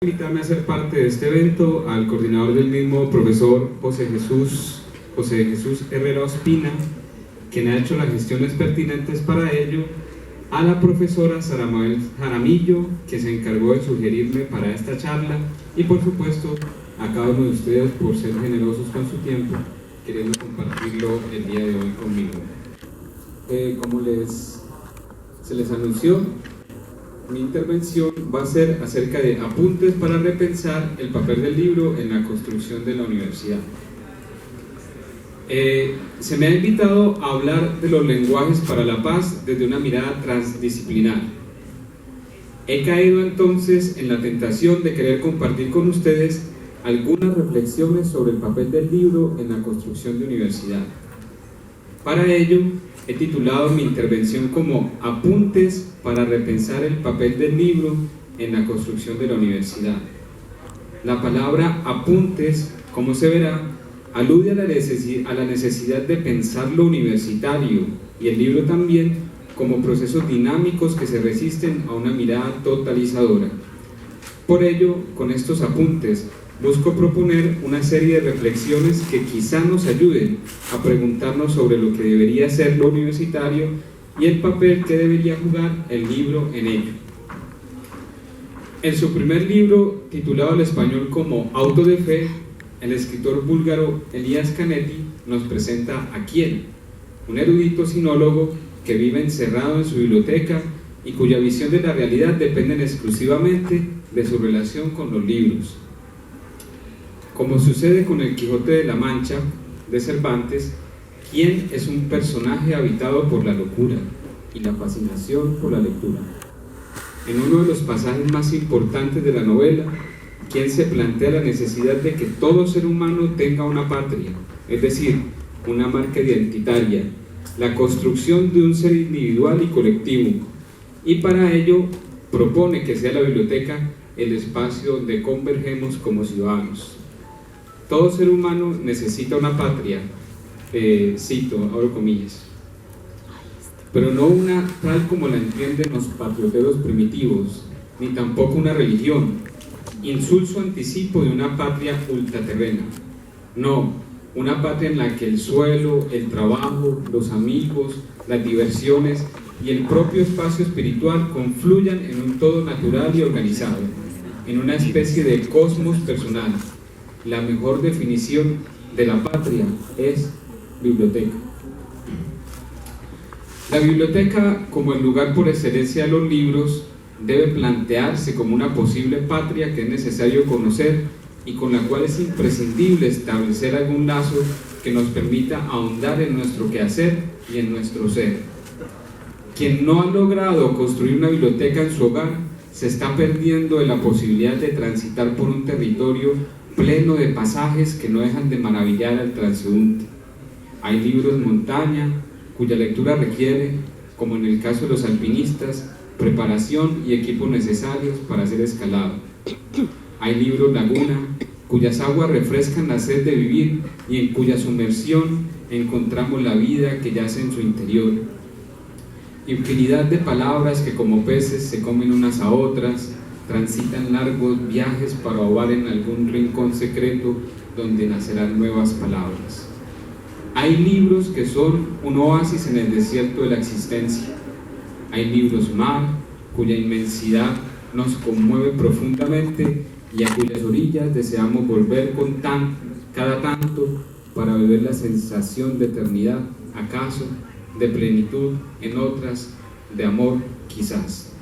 Invitarme a ser parte de este evento al coordinador del mismo, profesor José Jesús Herrera Ospina, quien ha hecho las gestiones pertinentes para ello, a la profesora Sara Mabel Jaramillo, que se encargó de sugerirme para esta charla, y por supuesto a cada uno de ustedes por ser generosos con su tiempo, queriendo compartirlo el día de hoy conmigo. Como se les anunció, mi intervención va a ser acerca de apuntes para repensar el papel del libro en la construcción de la universidad. Se me ha invitado a hablar de los lenguajes para la paz desde una mirada transdisciplinar. He caído entonces en la tentación de querer compartir con ustedes algunas reflexiones sobre el papel del libro en la construcción de universidad. Para ello, he titulado mi intervención como Apuntes para repensar el papel del libro en la construcción de la universidad. La palabra apuntes, como se verá, alude a la necesidad de pensar lo universitario y el libro también como procesos dinámicos que se resisten a una mirada totalizadora. Por ello, con estos apuntes, busco proponer una serie de reflexiones que quizá nos ayuden a preguntarnos sobre lo que debería ser lo universitario y el papel que debería jugar el libro en ello. En su primer libro, titulado al español como Auto de Fe, el escritor búlgaro Elias Canetti nos presenta a Kiel, un erudito sinólogo que vive encerrado en su biblioteca y cuya visión de la realidad depende exclusivamente de su relación con los libros. Como sucede con el Quijote de la Mancha de Cervantes, Kiel es un personaje habitado por la locura y la fascinación por la lectura. En uno de los pasajes más importantes de la novela, Kiel se plantea la necesidad de que todo ser humano tenga una patria, es decir, una marca identitaria, la construcción de un ser individual y colectivo, y para ello propone que sea la biblioteca el espacio donde convergemos como ciudadanos. Todo ser humano necesita una patria, cito, abro comillas, pero no una tal como la entienden los patrioteros primitivos, ni tampoco una religión, insulso anticipo de una patria ultraterrena. No, una patria en la que el suelo, el trabajo, los amigos, las diversiones y el propio espacio espiritual confluyan en un todo natural y organizado, en una especie de cosmos personal. La mejor definición de la patria es biblioteca. La biblioteca, como el lugar por excelencia de los libros, debe plantearse como una posible patria que es necesario conocer y con la cual es imprescindible establecer algún lazo que nos permita ahondar en nuestro quehacer y en nuestro ser. Quien no ha logrado construir una biblioteca en su hogar se está perdiendo de la posibilidad de transitar por un territorio pleno de pasajes que no dejan de maravillar al transeúnte. Hay libros montaña, cuya lectura requiere, como en el caso de los alpinistas, preparación y equipos necesarios para hacer escalada. Hay libros laguna, cuyas aguas refrescan la sed de vivir y en cuya sumersión encontramos la vida que yace en su interior. Infinidad de palabras que como peces se comen unas a otras, transitan largos viajes para ahogar en algún rincón secreto donde nacerán nuevas palabras. Hay libros que son un oasis en el desierto de la existencia. Hay libros mar, cuya inmensidad nos conmueve profundamente y a cuyas orillas deseamos volver cada tanto para beber la sensación de eternidad, acaso, de plenitud en otras, de amor quizás.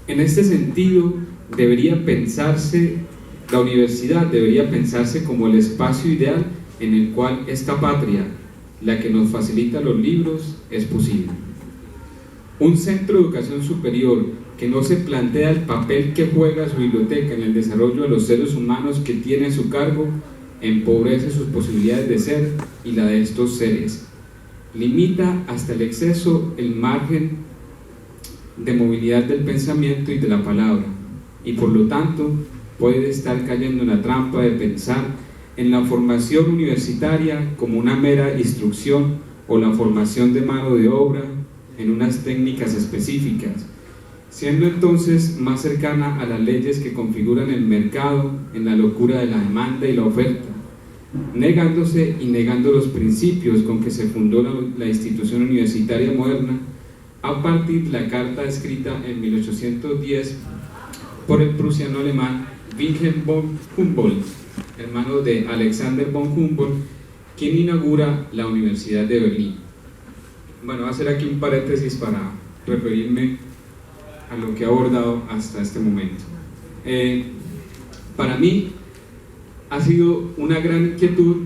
En este sentido, la universidad debería pensarse como el espacio ideal en el cual esta patria, la que nos facilita los libros, es posible. Un centro de educación superior que no se plantea el papel que juega su biblioteca en el desarrollo de los seres humanos que tiene a su cargo, empobrece sus posibilidades de ser y la de estos seres. Limita hasta el exceso el margen de movilidad del pensamiento y de la palabra, y por lo tanto puede estar cayendo en la trampa de pensar en la formación universitaria como una mera instrucción o la formación de mano de obra en unas técnicas específicas, siendo entonces más cercana a las leyes que configuran el mercado en la locura de la demanda y la oferta, negándose y negando los principios con que se fundó la institución universitaria moderna a partir de la carta escrita en 1810 por el prusiano alemán Wilhelm von Humboldt, hermano de Alexander von Humboldt, quien inaugura la Universidad de Berlín. Bueno, voy a hacer aquí un paréntesis para referirme a lo que he abordado hasta este momento. Para mí ha sido una gran inquietud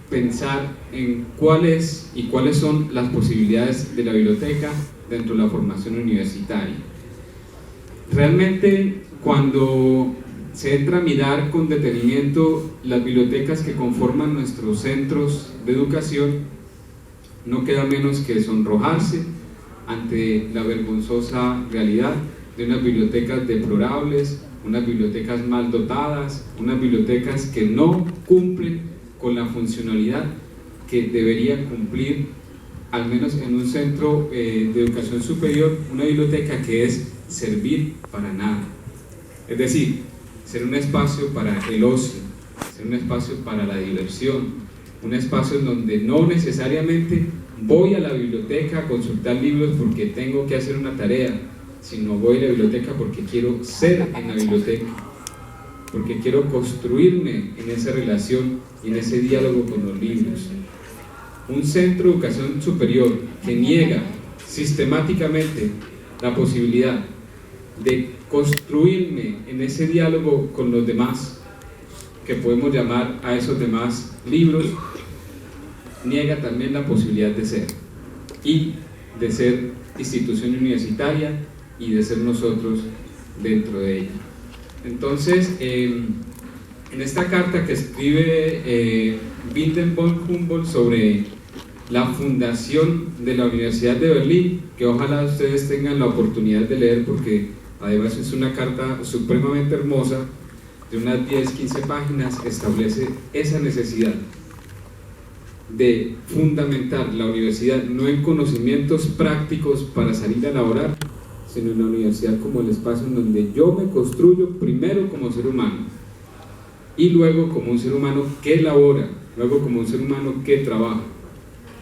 pensar en cuáles son las posibilidades de la biblioteca dentro de la formación universitaria. Realmente, cuando se entra a mirar con detenimiento las bibliotecas que conforman nuestros centros de educación, no queda menos que sonrojarse ante la vergonzosa realidad de unas bibliotecas deplorables, unas bibliotecas mal dotadas, unas bibliotecas que no cumplen con la funcionalidad que debería cumplir, al menos en un centro de educación superior, una biblioteca que es servir para nada. Es decir, ser un espacio para el ocio, ser un espacio para la diversión, un espacio en donde no necesariamente voy a la biblioteca a consultar libros porque tengo que hacer una tarea, sino voy a la biblioteca porque quiero ser en la biblioteca, porque quiero construirme en esa relación y en ese diálogo con los libros. Un centro de educación superior que niega sistemáticamente la posibilidad de construirme en ese diálogo con los demás, que podemos llamar a esos demás libros, niega también la posibilidad de ser, y de ser institución universitaria y de ser nosotros dentro de ella. Entonces, en esta carta que escribe Wilhelm von Humboldt sobre la fundación de la Universidad de Berlín, que ojalá ustedes tengan la oportunidad de leer, porque además es una carta supremamente hermosa, de unas 10-15 páginas, establece esa necesidad de fundamentar la universidad no en conocimientos prácticos para salir a laborar, sino en la universidad como el espacio en donde yo me construyo primero como ser humano y luego como un ser humano que labora, luego como un ser humano que trabaja.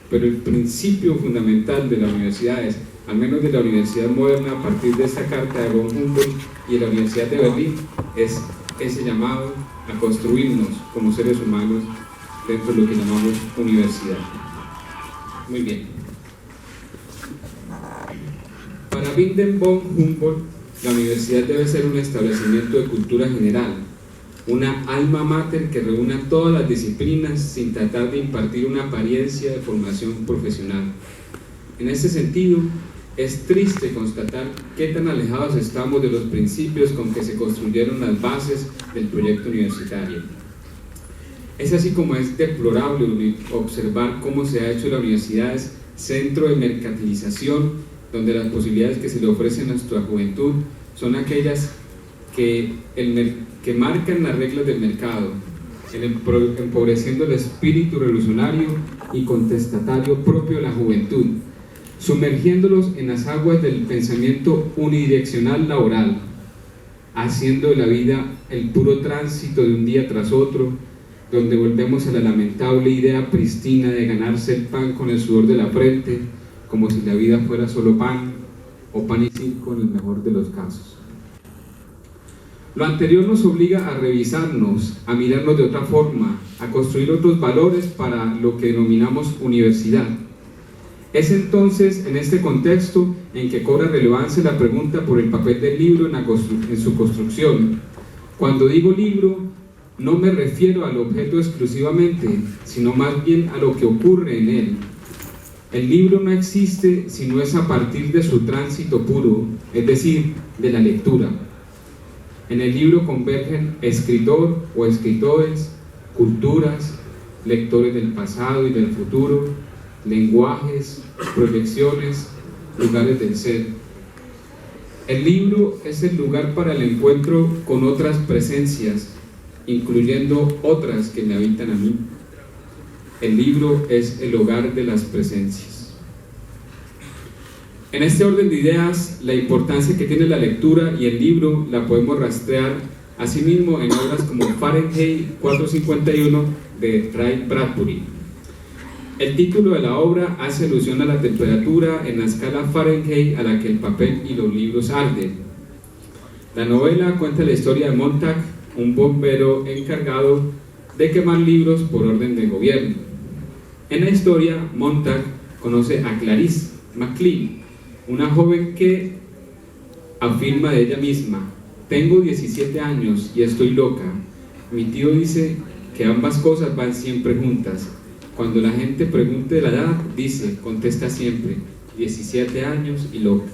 Pero el principio fundamental de la universidad es, al menos de la universidad moderna, a partir de esta carta de von Humboldt y de la Universidad de Berlín, es ese llamado a construirnos como seres humanos dentro de lo que llamamos universidad. Muy bien. Para Wilhelm von Humboldt, la universidad debe ser un establecimiento de cultura general, una alma mater que reúna todas las disciplinas sin tratar de impartir una apariencia de formación profesional. En este sentido, es triste constatar qué tan alejados estamos de los principios con que se construyeron las bases del proyecto universitario. Es así como es deplorable observar cómo se ha hecho la universidad centro de mercantilización, donde las posibilidades que se le ofrecen a nuestra juventud son aquellas que marcan las reglas del mercado, empobreciendo el espíritu revolucionario y contestatario propio de la juventud, sumergiéndolos en las aguas del pensamiento unidireccional laboral, haciendo de la vida el puro tránsito de un día tras otro, donde volvemos a la lamentable idea pristina de ganarse el pan con el sudor de la frente, como si la vida fuera solo pan, o pan y circo en el mejor de los casos. Lo anterior nos obliga a revisarnos, a mirarnos de otra forma, a construir otros valores para lo que denominamos universidad. Es entonces en este contexto en que cobra relevancia la pregunta por el papel del libro en su construcción. Cuando digo libro, no me refiero al objeto exclusivamente, sino más bien a lo que ocurre en él. El libro no existe si no es a partir de su tránsito puro, es decir, de la lectura. En el libro convergen escritor o escritores, culturas, lectores del pasado y del futuro, lenguajes, proyecciones, lugares del ser. El libro es el lugar para el encuentro con otras presencias, incluyendo otras que me habitan a mí. El libro es el hogar de las presencias. En este orden de ideas, la importancia que tiene la lectura y el libro la podemos rastrear asimismo en obras como Fahrenheit 451 de Ray Bradbury. El título de la obra hace alusión a la temperatura en la escala Fahrenheit a la que el papel y los libros arden. La novela cuenta la historia de Montag, un bombero encargado de quemar libros por orden del gobierno. En la historia, Montag conoce a Clarice MacLean, una joven que afirma de ella misma: tengo 17 años y estoy loca. Mi tío dice que ambas cosas van siempre juntas. Cuando la gente pregunte la edad, contesta siempre: 17 años y loca.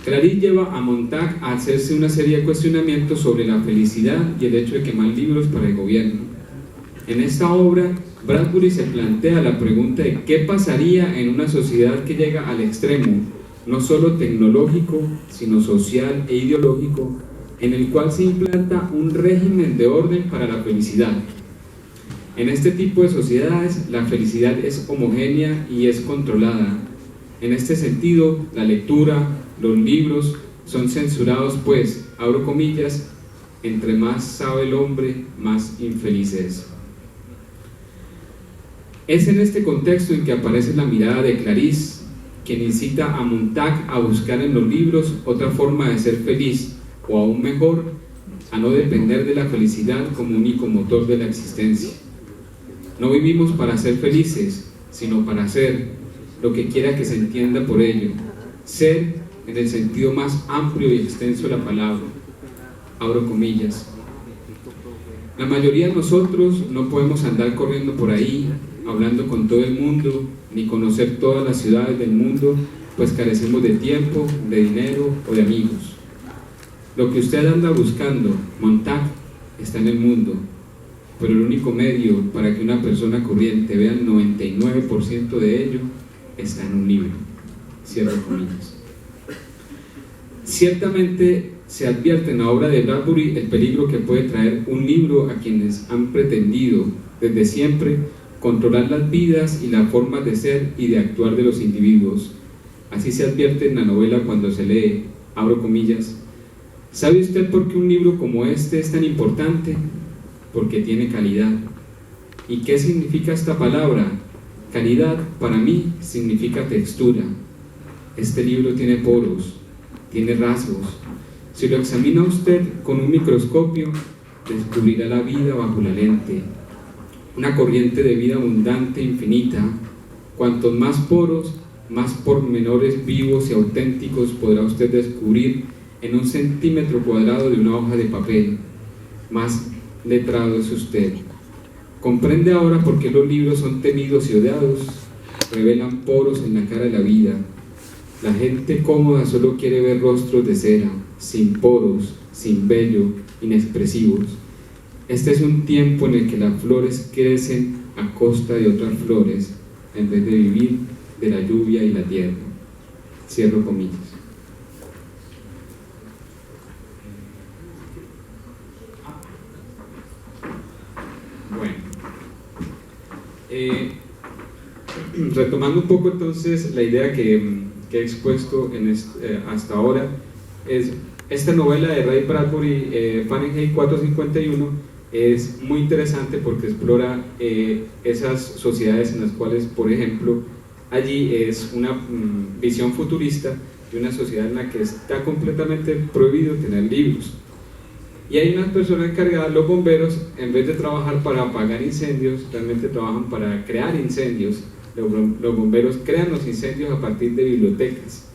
Clarice lleva a Montag a hacerse una serie de cuestionamientos sobre la felicidad y el hecho de quemar libros para el gobierno. En esta obra, Bradbury se plantea la pregunta de qué pasaría en una sociedad que llega al extremo, no solo tecnológico, sino social e ideológico, en el cual se implanta un régimen de orden para la felicidad. En este tipo de sociedades, la felicidad es homogénea y es controlada. En este sentido, la lectura, los libros son censurados, pues, abro comillas, entre más sabe el hombre, más infeliz es. Es en este contexto en que aparece la mirada de Clarice, quien incita a Montag a buscar en los libros otra forma de ser feliz, o aún mejor, a no depender de la felicidad como único motor de la existencia. No vivimos para ser felices, sino para ser, lo que quiera que se entienda por ello. Ser en el sentido más amplio y extenso de la palabra. Abro comillas. La mayoría de nosotros no podemos andar corriendo por ahí, hablando con todo el mundo, ni conocer todas las ciudades del mundo, pues carecemos de tiempo, de dinero o de amigos. Lo que usted anda buscando, Montag, está en el mundo, pero el único medio para que una persona corriente vea el 99% de ello está en un libro. Cierro comillas. Ciertamente se advierte en la obra de Bradbury el peligro que puede traer un libro a quienes han pretendido desde siempre controlar las vidas y las formas de ser y de actuar de los individuos. Así se advierte en la novela cuando se lee, abro comillas: ¿sabe usted por qué un libro como este es tan importante? Porque tiene calidad. ¿Y qué significa esta palabra? Calidad para mí significa textura. Este libro tiene poros, tiene rasgos. Si lo examina usted con un microscopio, descubrirá la vida bajo la lente, una corriente de vida abundante e infinita. Cuantos más poros, más pormenores vivos y auténticos podrá usted descubrir en un centímetro cuadrado de una hoja de papel. Más letrado es usted. Comprende ahora por qué los libros son temidos y odiados. Revelan poros en la cara de la vida. La gente cómoda solo quiere ver rostros de cera, sin poros, sin vello, inexpresivos. Este es un tiempo en el que las flores crecen a costa de otras flores, en vez de vivir de la lluvia y la tierra. Cierro comillas. Bueno, retomando un poco entonces la idea que he expuesto hasta ahora, es esta novela de Ray Bradbury, Fahrenheit 451, es muy interesante porque explora esas sociedades en las cuales, por ejemplo, allí es una visión futurista de una sociedad en la que está completamente prohibido tener libros. Y hay unas personas encargadas, los bomberos, en vez de trabajar para apagar incendios, realmente trabajan para crear incendios. Los bomberos crean los incendios a partir de bibliotecas.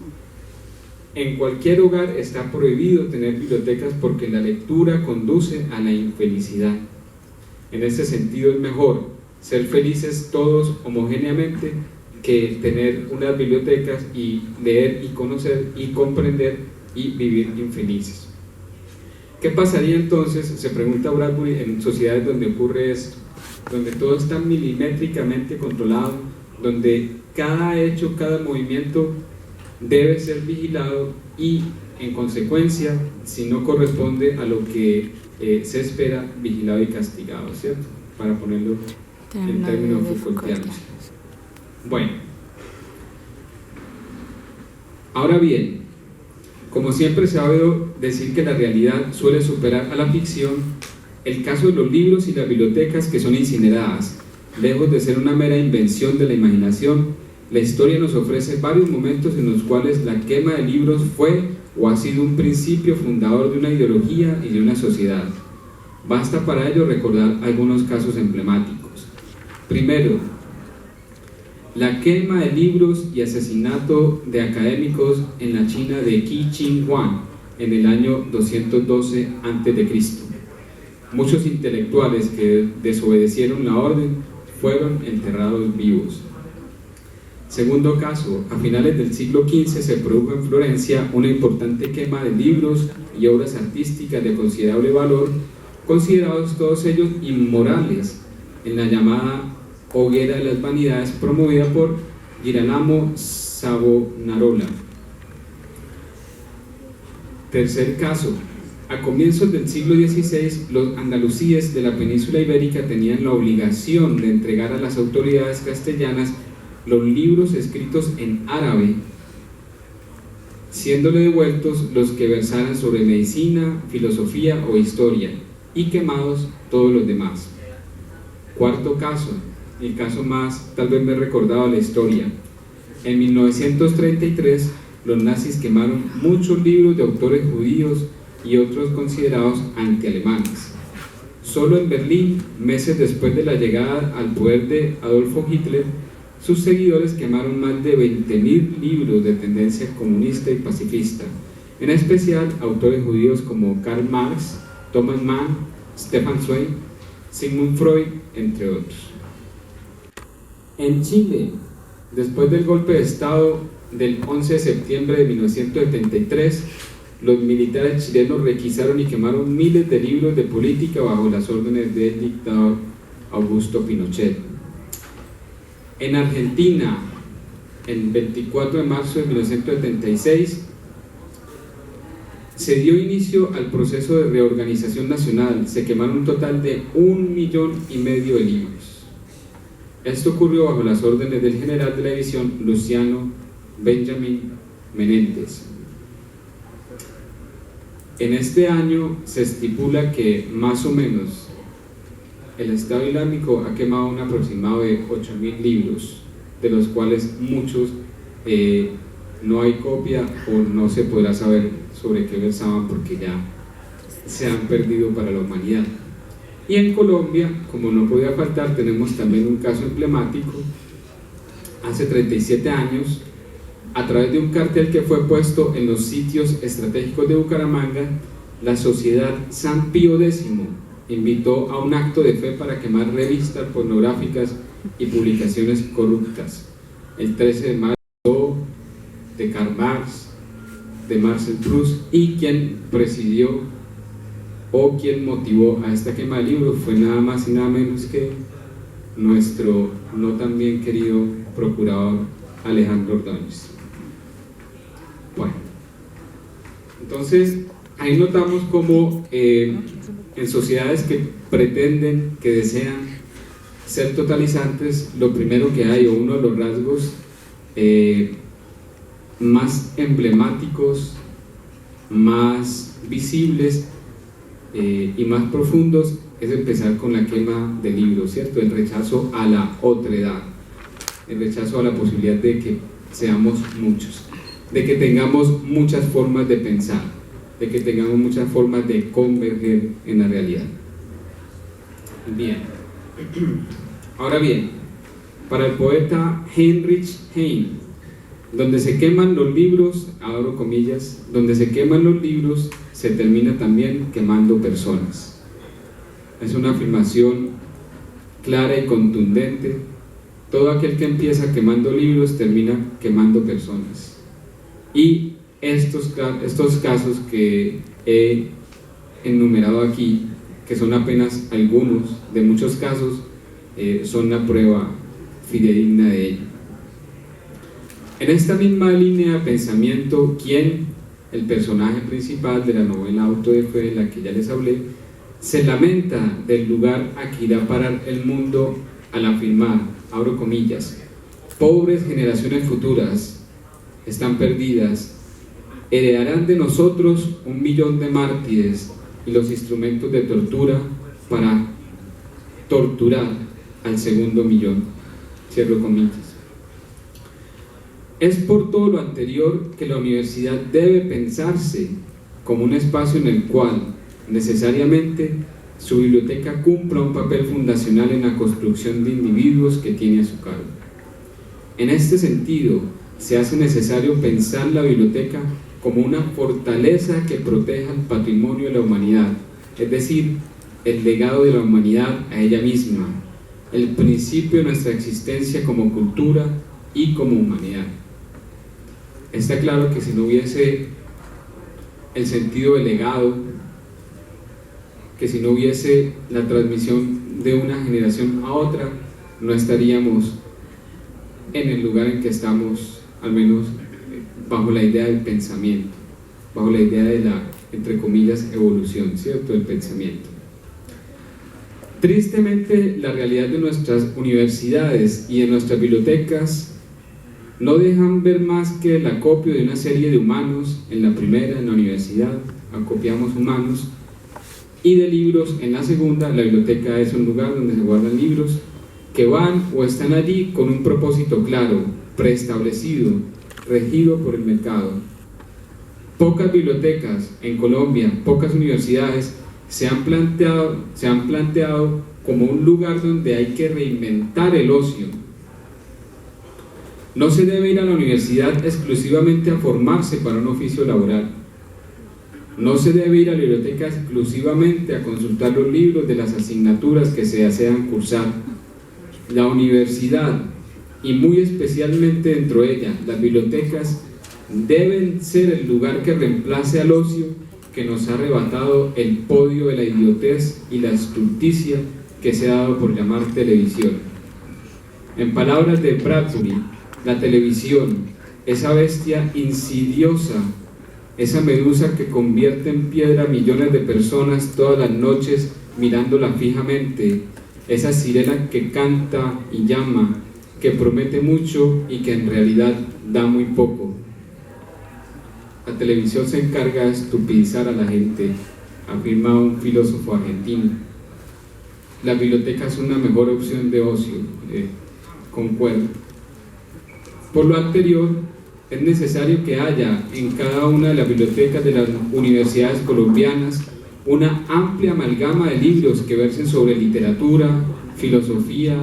En cualquier hogar está prohibido tener bibliotecas porque la lectura conduce a la infelicidad. En ese sentido es mejor ser felices todos homogéneamente que tener unas bibliotecas y leer y conocer y comprender y vivir infelices. ¿Qué pasaría entonces, se pregunta Bradbury, en sociedades donde ocurre esto? Donde todo está milimétricamente controlado, donde cada hecho, cada movimiento debe ser vigilado y, en consecuencia, si no corresponde a lo que se espera, vigilado y castigado, ¿cierto? Para ponerlo en términos Foucaultianos. Bueno, Ahora bien, como siempre se ha oído decir que la realidad suele superar a la ficción, el caso de los libros y las bibliotecas que son incineradas, lejos de ser una mera invención de la imaginación, la historia nos ofrece varios momentos en los cuales la quema de libros fue o ha sido un principio fundador de una ideología y de una sociedad. Basta para ello recordar algunos casos emblemáticos. Primero, la quema de libros y asesinato de académicos en la China de Qi Shi Huang en el año 212 a.C. Muchos intelectuales que desobedecieron la orden fueron enterrados vivos. Segundo caso, a finales del siglo XV se produjo en Florencia una importante quema de libros y obras artísticas de considerable valor, considerados todos ellos inmorales, en la llamada Hoguera de las Vanidades, promovida por Girolamo Savonarola. Tercer caso, a comienzos del siglo XVI, los andalusíes de la península ibérica tenían la obligación de entregar a las autoridades castellanas los libros escritos en árabe, siéndole devueltos los que versaran sobre medicina, filosofía o historia, y quemados todos los demás. Cuarto caso, el caso más tal vez me recordaba la historia. En 1933, los nazis quemaron muchos libros de autores judíos y otros considerados antialemanes. Solo en Berlín, meses después de la llegada al poder de Adolfo Hitler, sus seguidores quemaron más de 20.000 libros de tendencia comunista y pacifista, en especial autores judíos como Karl Marx, Thomas Mann, Stefan Zweig, Sigmund Freud, entre otros. En Chile, después del golpe de Estado del 11 de septiembre de 1973, los militares chilenos requisaron y quemaron miles de libros de política bajo las órdenes del dictador Augusto Pinochet. En Argentina, el 24 de marzo de 1976, se dio inicio al proceso de reorganización nacional. Se quemaron un total de 1,5 millones de libros. Esto ocurrió bajo las órdenes del general de la división Luciano Benjamín Menéndez. En este año se estipula que más o menos el Estado Islámico ha quemado un aproximado de 8.000 libros, de los cuales muchos no hay copia o no se podrá saber sobre qué versaban porque ya se han perdido para la humanidad. Y en Colombia, como no podía faltar, tenemos también un caso emblemático. Hace 37 años, a través de un cartel que fue puesto en los sitios estratégicos de Bucaramanga, la Sociedad San Pío X invitó a un acto de fe para quemar revistas pornográficas y publicaciones corruptas. El 13 de marzo, de Karl Marx, de Marcel Proust, y quien presidió o quien motivó a esta quema de libros fue nada más y nada menos que nuestro no tan bien querido procurador Alejandro Ordóñez. Bueno, entonces ahí notamos cómo en sociedades que pretenden, que desean ser totalizantes, lo primero que hay, o uno de los rasgos más emblemáticos, más visibles y más profundos, es empezar con la quema de libros, ¿cierto? El rechazo a la otredad, el rechazo a la posibilidad de que seamos muchos, de que tengamos muchas formas de pensar, de que tengamos muchas formas de converger en la realidad. Bien, ahora bien, para el poeta Heinrich Heine, donde se queman los libros, abro comillas, donde se queman los libros, se termina también quemando personas. Es una afirmación clara y contundente. Todo aquel que empieza quemando libros termina quemando personas. Y estos casos que he enumerado aquí, que son apenas algunos de muchos casos, son la prueba fidedigna de ello. En esta misma línea de pensamiento, quien, el personaje principal de la novela Auto de Fe, de la que ya les hablé, se lamenta del lugar a que irá a parar el mundo al afirmar, abro comillas, pobres generaciones futuras, están perdidas. Heredarán de nosotros 1 millón de mártires y los instrumentos de tortura para torturar al segundo millón. Cierro comillas. Es por todo lo anterior que la universidad debe pensarse como un espacio en el cual necesariamente su biblioteca cumpla un papel fundacional en la construcción de individuos que tiene a su cargo. En este sentido, se hace necesario pensar la biblioteca como una fortaleza que proteja el patrimonio de la humanidad, es decir, el legado de la humanidad a ella misma, el principio de nuestra existencia como cultura y como humanidad. Está claro que si no hubiese el sentido del legado, que si no hubiese la transmisión de una generación a otra, no estaríamos en el lugar en que estamos, al menos bajo la idea del pensamiento, bajo la idea de la, entre comillas, evolución, ¿cierto?, del pensamiento. Tristemente, la realidad de nuestras universidades y de nuestras bibliotecas no dejan ver más que el acopio de una serie de humanos en la primera, en la universidad, acopiamos humanos, y de libros en la segunda. La biblioteca es un lugar donde se guardan libros que van o están allí con un propósito claro, preestablecido, regido por el mercado. Pocas bibliotecas en Colombia, pocas universidades se han planteado como un lugar donde hay que reinventar el ocio. No se debe ir a la universidad exclusivamente a formarse para un oficio laboral. No se debe ir a la biblioteca exclusivamente a consultar los libros de las asignaturas que se desean cursar. La universidad, y muy especialmente dentro de ella, las bibliotecas, deben ser el lugar que reemplace al ocio que nos ha arrebatado el podio de la idiotez y la estulticia que se ha dado por llamar televisión. En palabras de Bradbury, la televisión, esa bestia insidiosa, esa medusa que convierte en piedra a millones de personas todas las noches mirándola fijamente, esa sirena que canta y llama, que promete mucho y que en realidad da muy poco. La televisión se encarga de estupidizar a la gente, afirma un filósofo argentino. La biblioteca es una mejor opción de ocio, concuerdo. Por lo anterior, es necesario que haya en cada una de las bibliotecas de las universidades colombianas una amplia amalgama de libros que versen sobre literatura, filosofía,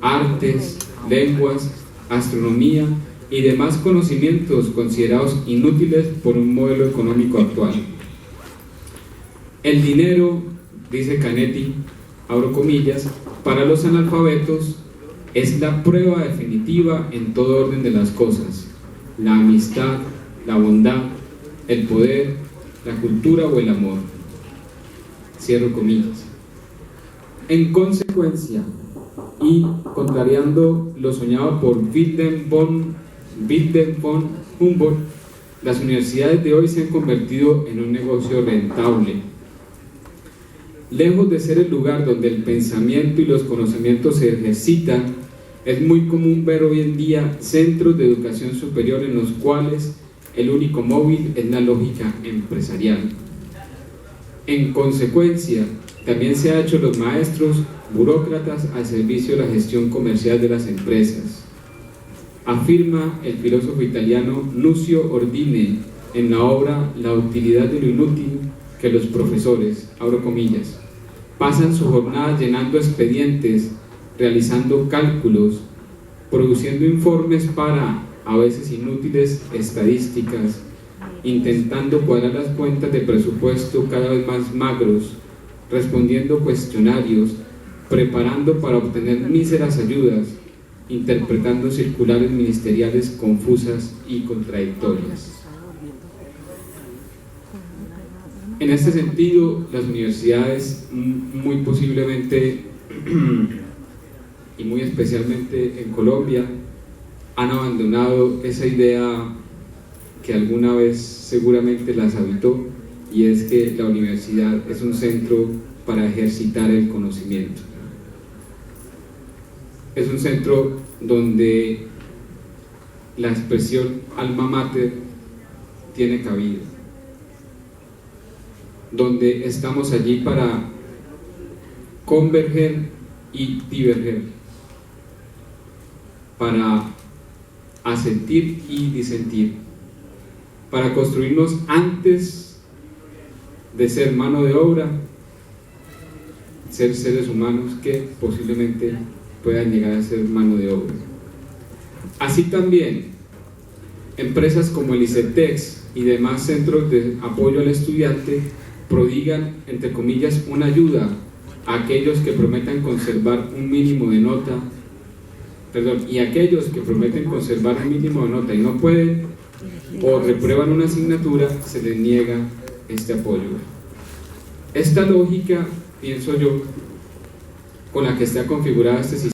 artes, lenguas, astronomía y demás conocimientos considerados inútiles por un modelo económico actual. El dinero, dice Canetti, abro comillas, para los analfabetos es la prueba definitiva en todo orden de las cosas: la amistad, la bondad, el poder, la cultura o el amor. Cierro comillas. En consecuencia, y contrariando lo soñado por Wilhelm von Humboldt, las universidades de hoy se han convertido en un negocio rentable. Lejos de ser el lugar donde el pensamiento y los conocimientos se ejercitan, es muy común ver hoy en día centros de educación superior en los cuales el único móvil es la lógica empresarial. En consecuencia, también se ha hecho los maestros burócratas al servicio de la gestión comercial de las empresas. Afirma el filósofo italiano Lucio Ordine en la obra La utilidad de lo inútil que los profesores, abro comillas, pasan su jornada llenando expedientes, realizando cálculos, produciendo informes para, a veces inútiles, estadísticas, intentando cuadrar las cuentas de presupuesto cada vez más magros, respondiendo cuestionarios, preparando para obtener míseras ayudas, interpretando circulares ministeriales confusas y contradictorias. En este sentido, las universidades muy posiblemente y muy especialmente en Colombia han abandonado esa idea que alguna vez seguramente las habitó, y es que la universidad es un centro para ejercitar el conocimiento. Es un centro donde la expresión alma mater tiene cabida, donde estamos allí para converger y diverger, para asentir y disentir, para construirnos antes de ser mano de obra, ser seres humanos que posiblemente puedan llegar a ser mano de obra. Así también, empresas como el ICETEX y demás centros de apoyo al estudiante prodigan, entre comillas, una ayuda a aquellos que prometen conservar un mínimo de nota, y aquellos que prometen conservar un mínimo de nota y no pueden o reprueban una asignatura, se les niega este apoyo. Esta lógica, pienso yo, con la que está configurada este sistema